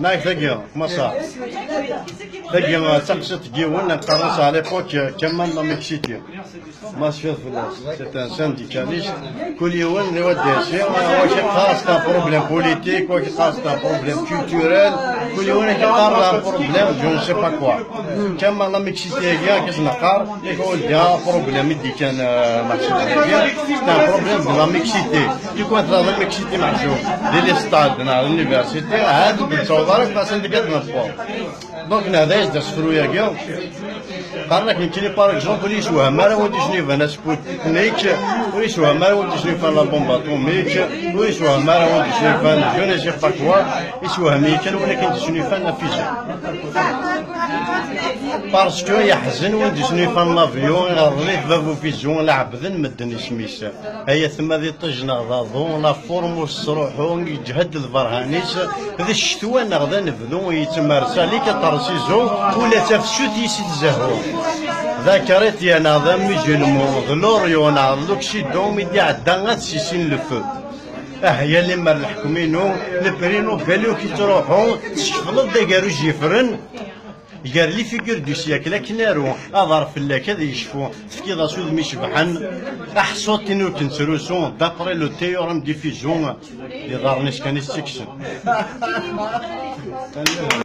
نايك ثقيل مصر ثقيل تقصد جيوان نقرص على فوق كمان لا مكسيتي ما شوف فلاس سيت ان سانديكاليست كل يوم يودي شيء واش خاص تا بروبليم بوليتيك واش خاص تا بروبليم كولتوريل كل يوم يقرر بروبليم جو نو سي با كوا كمان لا مكسيتي هي كنقار يقول لها بروبليم دي كان ماشي تا بروبليم لا مكسيتي يكون لا مكسيتي معزوم دي لي ستاد نا لونيفرسيتي هاد بالصوارك باش ندير نطبو دونك هذا يصدر سفرويا كيا قال لك يمكن باغ اكزومبل يسوى مارا ودي شنو فانا سبوتنيك ويسوى مارا ودي شنو فان لا بومبا اتوميك ويسوى مارا ودي شنو فان جو نو سي با كوا يسوى ميكان ولكن شنو فان لا فيزيك باسكو يحزن ودي شنو فان لافيون غادي فافو فيزيون لعبذن مدن سميس هي ثم ذي طجنا غاضون لا فورم والصروحون يجهد الفرهانيس ذي الشتوى نغدا نبذو يتمارس عليك ترسيزو ولا تفسوت يسيتزهو ذكرت يا نظام يجي الموض لوريون عضلوك شي دوم يدي عدان سيسين لفو هي اللي مر الحكومينو البرينو بالو كي تروحو تشفل داكارو جيفرن قال لي فيكور دو سياكل كنارو اظهر في الله كذا يشفو تفكيض سود ميشبحن احصوتينو كنسروسو دابري لو تيورم دي فيزيون اللي دارنيش كان يستكشن